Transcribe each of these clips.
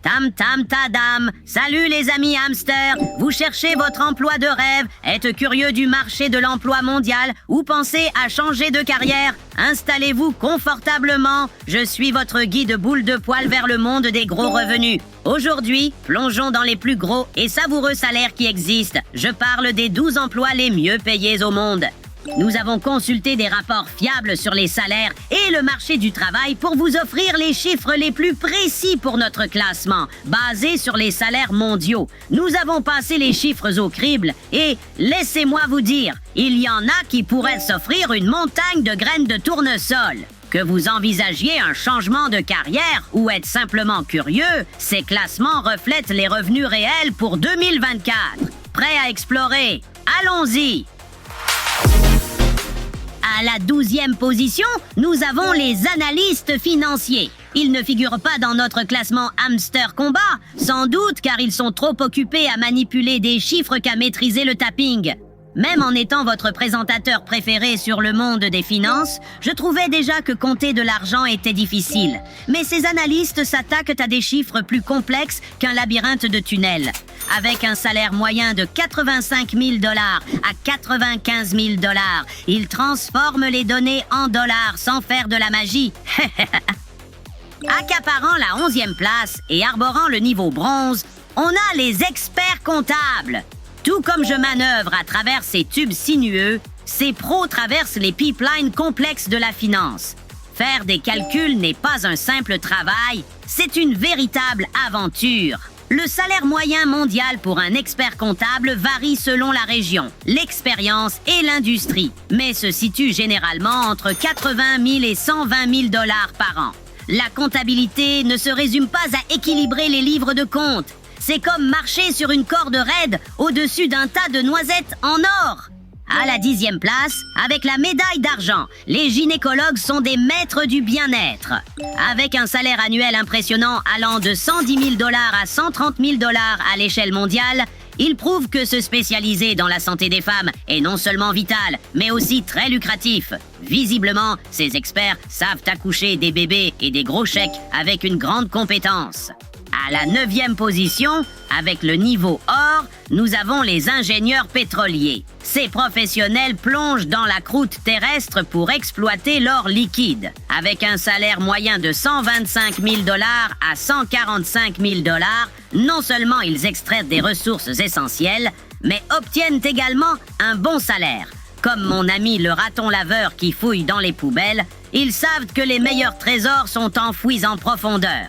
Tam tam tadam. Salut les amis hamsters. Vous cherchez votre emploi de rêve, êtes curieux du marché de l'emploi mondial ou pensez à changer de carrière? Installez-vous confortablement. Je suis votre guide boule de poil vers le monde des gros revenus. Aujourd'hui, plongeons dans les plus gros et savoureux salaires qui existent. Je parle des 12 emplois les mieux payés au monde. Nous avons consulté des rapports fiables sur les salaires et le marché du travail pour vous offrir les chiffres les plus précis pour notre classement, basé sur les salaires mondiaux. Nous avons passé les chiffres au crible et, laissez-moi vous dire, il y en a qui pourraient s'offrir une montagne de graines de tournesol. Que vous envisagiez un changement de carrière ou êtes simplement curieux, ces classements reflètent les revenus réels pour 2024. Prêt à explorer? Allons-y! À la 12e position, nous avons les analystes financiers. Ils ne figurent pas dans notre classement Hamster Combat, sans doute car ils sont trop occupés à manipuler des chiffres qu'à maîtriser le tapping. Même en étant votre présentateur préféré sur le monde des finances, je trouvais déjà que compter de l'argent était difficile. Mais ces analystes s'attaquent à des chiffres plus complexes qu'un labyrinthe de tunnels. Avec un salaire moyen de 85 000 $ à 95 000 $, ils transforment les données en dollars sans faire de la magie. Accaparant la 11e place et arborant le niveau bronze, on a les experts comptables. Tout comme je manœuvre à travers ces tubes sinueux, ces pros traversent les pipelines complexes de la finance. Faire des calculs n'est pas un simple travail, c'est une véritable aventure. Le salaire moyen mondial pour un expert comptable varie selon la région, l'expérience et l'industrie, mais se situe généralement entre 80 000 et 120 000 $ par an. La comptabilité ne se résume pas à équilibrer les livres de compte. C'est comme marcher sur une corde raide au-dessus d'un tas de noisettes en or. À la 10e place, avec la médaille d'argent, les gynécologues sont des maîtres du bien-être. Avec un salaire annuel impressionnant allant de 110 000 $ à 130 000 $ à l'échelle mondiale, ils prouvent que se spécialiser dans la santé des femmes est non seulement vital, mais aussi très lucratif. Visiblement, ces experts savent accoucher des bébés et des gros chèques avec une grande compétence. À la 9e position, avec le niveau or, nous avons les ingénieurs pétroliers. Ces professionnels plongent dans la croûte terrestre pour exploiter l'or liquide. Avec un salaire moyen de 125 000 $ à 145 000 $, non seulement ils extraient des ressources essentielles, mais obtiennent également un bon salaire. Comme mon ami le raton laveur qui fouille dans les poubelles, ils savent que les meilleurs trésors sont enfouis en profondeur.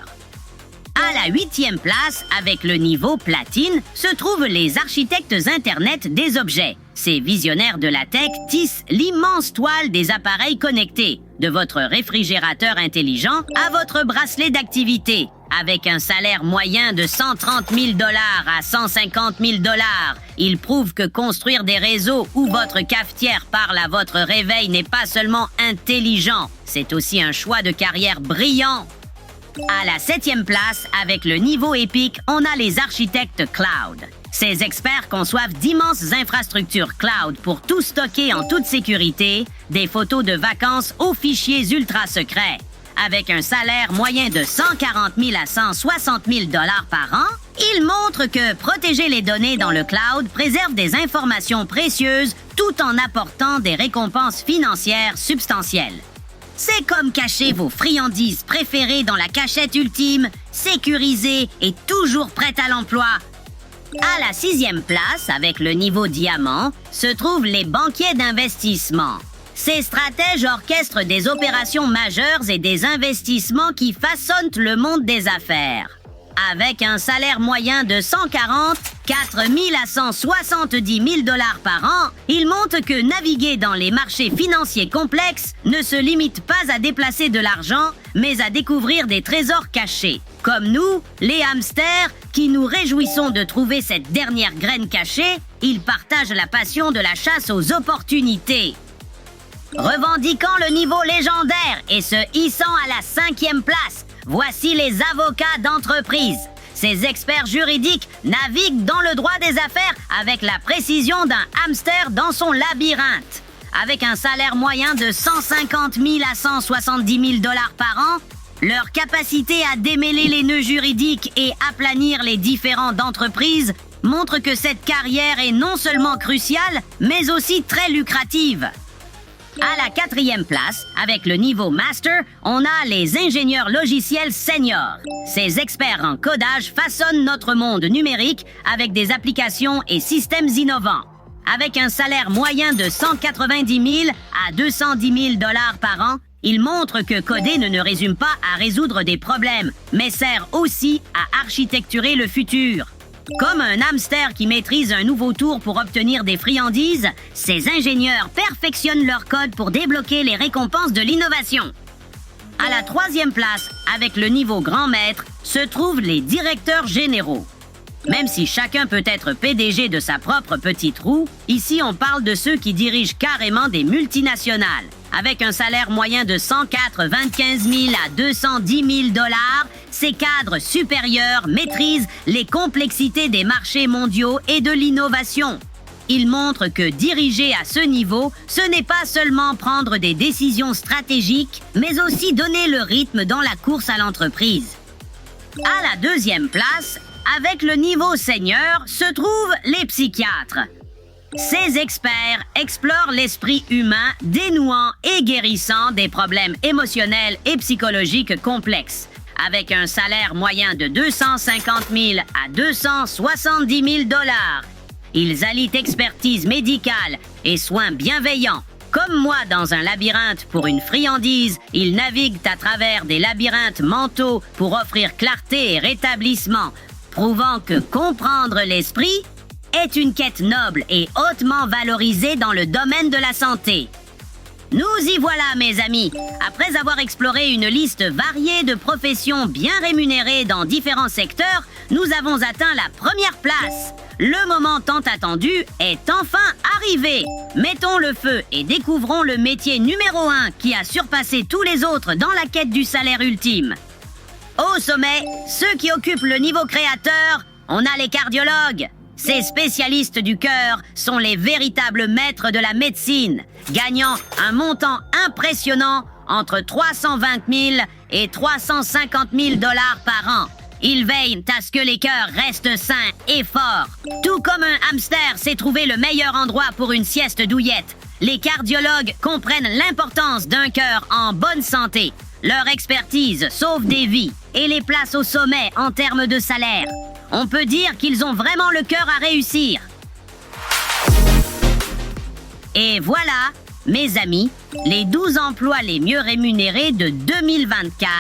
À la 8e place, avec le niveau platine, se trouvent les architectes Internet des objets. Ces visionnaires de la tech tissent l'immense toile des appareils connectés, de votre réfrigérateur intelligent à votre bracelet d'activité. Avec un salaire moyen de 130 000 $ à 150 000 $, ils prouvent que construire des réseaux où votre cafetière parle à votre réveil n'est pas seulement intelligent, c'est aussi un choix de carrière brillant. À la 7e place, avec le niveau épique, on a les architectes cloud. Ces experts conçoivent d'immenses infrastructures cloud pour tout stocker en toute sécurité, des photos de vacances aux fichiers ultra secrets. Avec un salaire moyen de 140 000 à 160 000 $ par an, ils montrent que protéger les données dans le cloud préserve des informations précieuses tout en apportant des récompenses financières substantielles. C'est comme cacher vos friandises préférées dans la cachette ultime, sécurisée et toujours prête à l'emploi. À la 6e place, avec le niveau diamant, se trouvent les banquiers d'investissement. Ces stratèges orchestrent des opérations majeures et des investissements qui façonnent le monde des affaires. Avec un salaire moyen de 144 000 à 170 000 $ par an, ils montrent que naviguer dans les marchés financiers complexes ne se limite pas à déplacer de l'argent, mais à découvrir des trésors cachés. Comme nous, les hamsters, qui nous réjouissons de trouver cette dernière graine cachée, ils partagent la passion de la chasse aux opportunités. Revendiquant le niveau légendaire et se hissant à la 5e place, voici les avocats d'entreprise. Ces experts juridiques naviguent dans le droit des affaires avec la précision d'un hamster dans son labyrinthe. Avec un salaire moyen de 150 000 à 170 000 $ par an, Leur capacité à démêler les nœuds juridiques et aplanir les différends d'entreprise montre que cette carrière est non seulement cruciale, mais aussi très lucrative. À la 4e place, avec le niveau Master, on a les ingénieurs logiciels seniors. Ces experts en codage façonnent notre monde numérique avec des applications et systèmes innovants. Avec un salaire moyen de 190 000 à 210 000 $ par an, ils montrent que coder ne résume pas à résoudre des problèmes, mais sert aussi à architecturer le futur. Comme un hamster qui maîtrise un nouveau tour pour obtenir des friandises, ces ingénieurs perfectionnent leur code pour débloquer les récompenses de l'innovation. À la 3e place, avec le niveau grand maître, se trouvent les directeurs généraux. Même si chacun peut être PDG de sa propre petite roue, ici on parle de ceux qui dirigent carrément des multinationales. Avec un salaire moyen de 195 000 à 210 000 $, ces cadres supérieurs maîtrisent les complexités des marchés mondiaux et de l'innovation. Ils montrent que diriger à ce niveau, ce n'est pas seulement prendre des décisions stratégiques, mais aussi donner le rythme dans la course à l'entreprise. À la 2e place, avec le niveau senior, se trouvent les psychiatres. Ces experts explorent l'esprit humain, dénouant et guérissant des problèmes émotionnels et psychologiques complexes. Avec un salaire moyen de 250 000 à 270 000 $. Ils allient expertise médicale et soins bienveillants. Comme moi dans un labyrinthe pour une friandise, ils naviguent à travers des labyrinthes mentaux pour offrir clarté et rétablissement, prouvant que comprendre l'esprit est une quête noble et hautement valorisée dans le domaine de la santé. Nous y voilà, mes amis. Après avoir exploré une liste variée de professions bien rémunérées dans différents secteurs, nous avons atteint la 1re place. Le moment tant attendu est enfin arrivé. Mettons le feu et découvrons le métier numéro 1 qui a surpassé tous les autres dans la quête du salaire ultime. Au sommet, ceux qui occupent le niveau créateur, on a les cardiologues. Ces spécialistes du cœur sont les véritables maîtres de la médecine, gagnant un montant impressionnant entre 320 000 et 350 000 $ par an. Ils veillent à ce que les cœurs restent sains et forts. Tout comme un hamster sait trouver le meilleur endroit pour une sieste douillette, les cardiologues comprennent l'importance d'un cœur en bonne santé. Leur expertise sauve des vies et les place au sommet en termes de salaire. On peut dire qu'ils ont vraiment le cœur à réussir. Et voilà, mes amis, les 12 emplois les mieux rémunérés de 2024.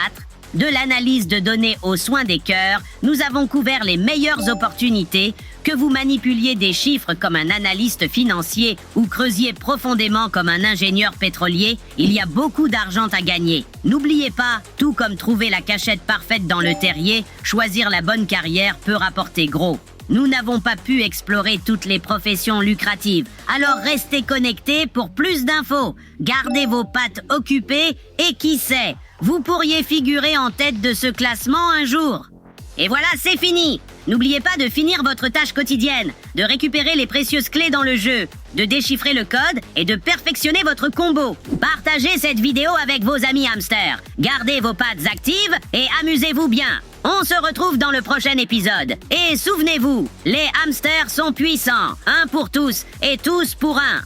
De l'analyse de données aux soins des cœurs, nous avons couvert les meilleures opportunités. Que vous manipuliez des chiffres comme un analyste financier ou creusiez profondément comme un ingénieur pétrolier, il y a beaucoup d'argent à gagner. N'oubliez pas, tout comme trouver la cachette parfaite dans le terrier, choisir la bonne carrière peut rapporter gros. Nous n'avons pas pu explorer toutes les professions lucratives, alors restez connectés pour plus d'infos. Gardez vos pattes occupées et qui sait, vous pourriez figurer en tête de ce classement un jour. Et voilà, c'est fini! N'oubliez pas de finir votre tâche quotidienne, de récupérer les précieuses clés dans le jeu, de déchiffrer le code et de perfectionner votre combo. Partagez cette vidéo avec vos amis hamsters. Gardez vos pattes actives et amusez-vous bien. On se retrouve dans le prochain épisode. Et souvenez-vous, les hamsters sont puissants. Un pour tous et tous pour un.